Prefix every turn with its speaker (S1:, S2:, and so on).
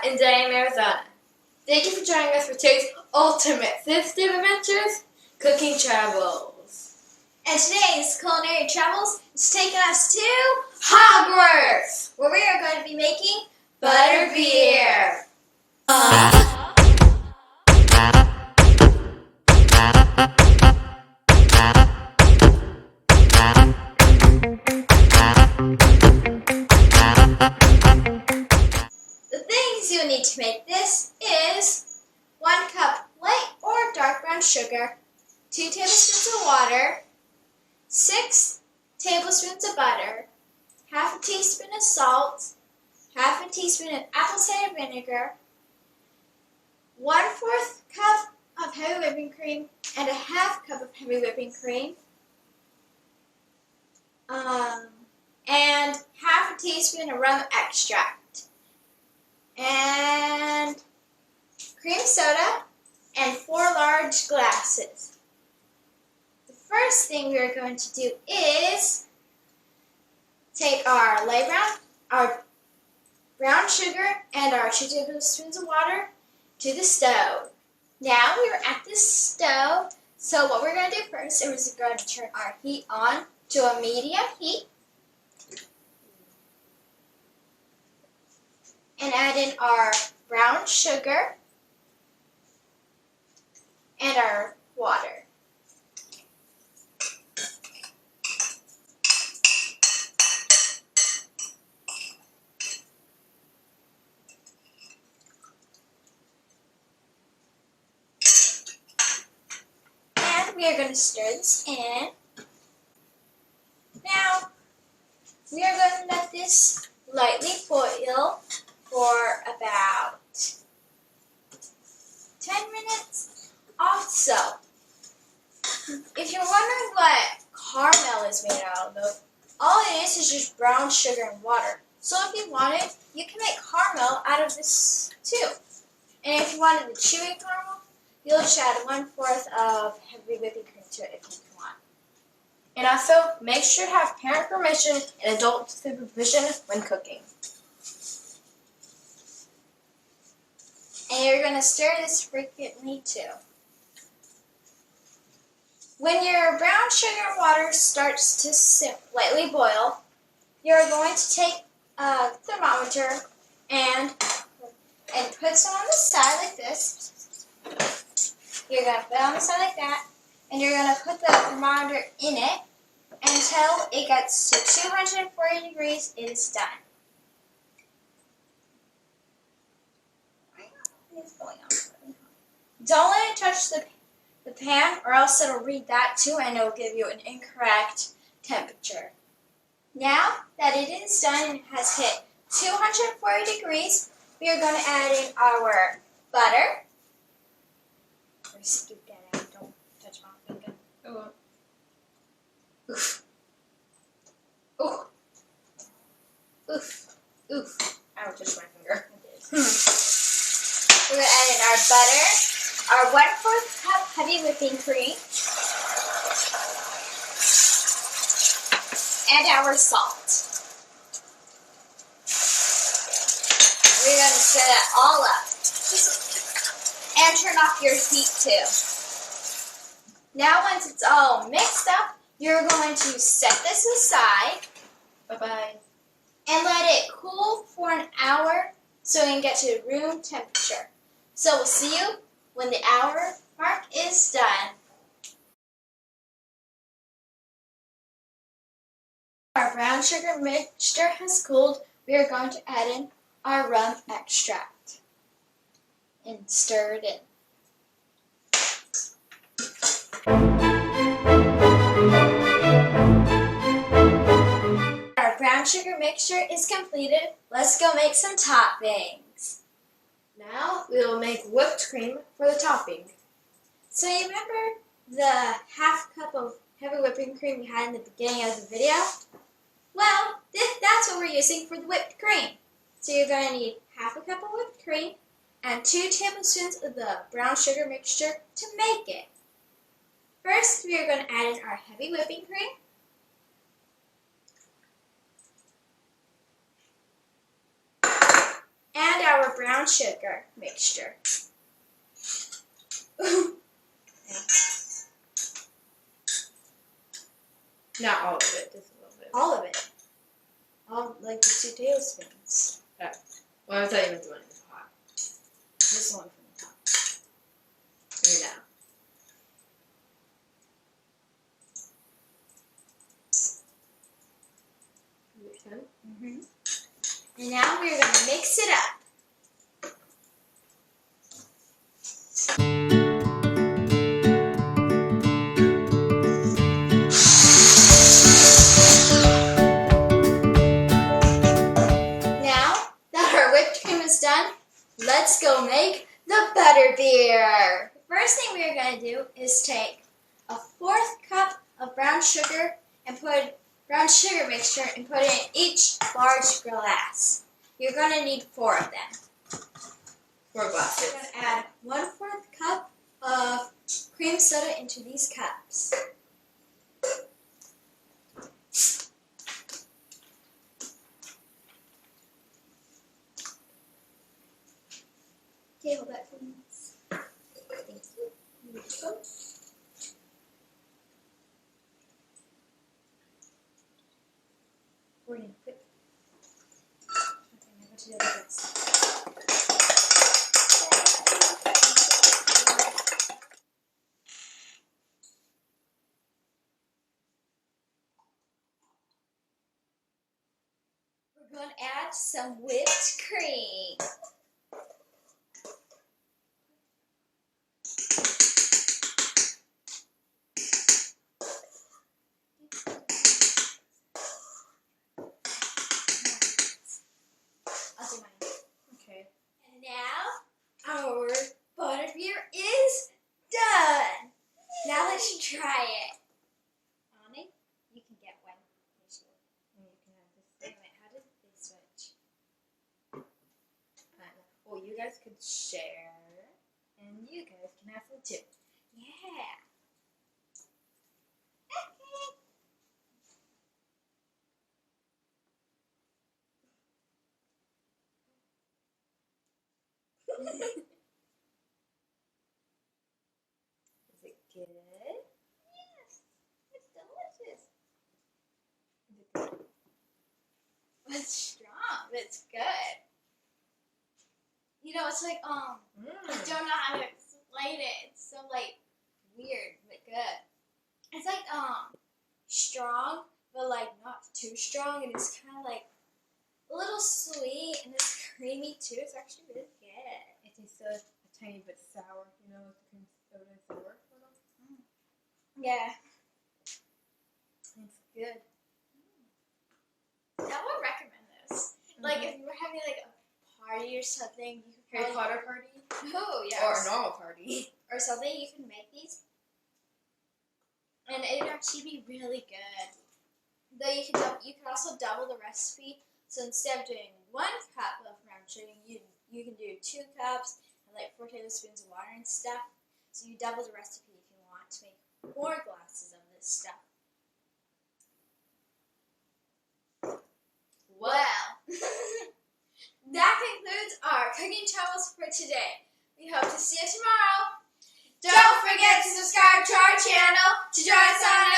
S1: and Day in Arizona. Thank you for joining us for today's ultimate 5th-day adventures, cooking travels.
S2: And today's culinary travels is taking us to
S1: Hogwarts,
S2: where we are going to be making
S1: butterbeer.
S2: The things you need to make this is 1 cup light or dark brown sugar, 2 tablespoons of water, 6 tablespoons of butter, half a teaspoon of salt, half a teaspoon of apple cider vinegar, 1/4 cup of heavy whipping cream, and a half cup of heavy whipping cream, and half a teaspoon of rum extract, and cream soda, and 4 large glasses. The first thing we are going to do is take our light brown, our brown sugar, and our 2 tablespoons of water to the stove. Now we are at the stove, so what we're going to do first is we're going to turn our heat on to a medium heat and add in our brown sugar and our water. And we are going to stir this in. Now, we are going to let this lightly boil for about 10 minutes. Also, if you're wondering what caramel is made out of, all it is just brown sugar and water. So if you wanted, you can make caramel out of this too. And if you wanted the chewy caramel, you'll just add 1/4 of heavy whipping cream to it if you want.
S1: And also, make sure to have parent permission and adult supervision when cooking.
S2: And you're going to stir this frequently too. When your brown sugar and water starts to lightly boil, you're going to take a thermometer and put some on the side like this. You're going to put it on the side like that, and you're going to put the thermometer in it until it gets to 240 degrees. It is done. Don't let it touch the pan, or else it'll read that too and it'll give you an incorrect temperature. Now that it is done and it has hit 240 degrees, we are going to add in our butter. Or scoop that out, don't touch my finger.
S1: Oh.
S2: Oof. Oof. Oof. Oof.
S1: Ow, just my finger.
S2: We're going to add in our butter, our 1/4 cup heavy whipping cream, and our salt. We're going to stir that all up. And turn off your heat too. Now once it's all mixed up, you're going to set this aside.
S1: Bye-bye.
S2: And let it cool for an hour so it can get to room temperature. So we'll see you when the hour mark is done. Our brown sugar mixture has cooled. We are going to add in our rum extract and stir it in. Our brown sugar mixture is completed. Let's go make some toppings.
S1: Now we will make whipped cream for the topping.
S2: So you remember the half cup of heavy whipping cream we had in the beginning of the video? Well, that's what we're using for the whipped cream. So you're going to need half a cup of whipped cream and 2 tablespoons of the brown sugar mixture to make it. First, we are going to add in our heavy whipping cream. And add our brown sugar mixture.
S1: Not all of it, just a little bit.
S2: All of it. All like the 2 tablespoons.
S1: Okay. Well, I thought you meant the one in the pot.
S2: This one from the top.
S1: Maybe now.
S2: Mm-hmm. And now we're going to mix it up. Now that our whipped cream is done, let's go make the butterbeer. First thing we are going to do is take a 4th cup of brown sugar mixture and put it in each large glass. You're going to need 4 of them.
S1: 4 glasses.
S2: We're going to add 1/4 cup of cream soda into these cups. Okay, hold that for me. Thank you. Here we go. Pour it in quick. Okay, now go to the other glass. We're going to add some whipped cream. I'll do mine.
S1: Okay.
S2: And now our butterbeer is done. Now let's try it. Annie, you can get one.
S1: And you can have this.
S2: Wait a minute, how did they switch?
S1: Well, you guys could share, and you guys can have some too.
S2: Yeah.
S1: Is it good?
S2: Yes, it's delicious.
S1: Is it good?
S2: It's strong. It's good. You know, it's like I don't know how to explain it. It's so like weird but good. It's like strong, but like not too strong, and it's kind of like a little sweet and it's creamy too. It's actually really good.
S1: It tastes a tiny bit sour, you know, the cream soda is sour.
S2: Yeah.
S1: It's good.
S2: I would recommend this. Like if you were having like a party or something, you could
S1: Harry
S2: probably...
S1: Potter party?
S2: Oh, yes.
S1: Or a normal party.
S2: Or something, you can make these. And it would actually be really good. Though you could also double the recipe. So instead of doing 1 cup of brown sugar, you can do 2 cups and like 4 tablespoons of water and stuff. So you double the recipe if you want to make 4 glasses of this stuff. Well, that concludes our cooking travels for today. We hope to see you tomorrow. Don't forget to subscribe to our channel to join us on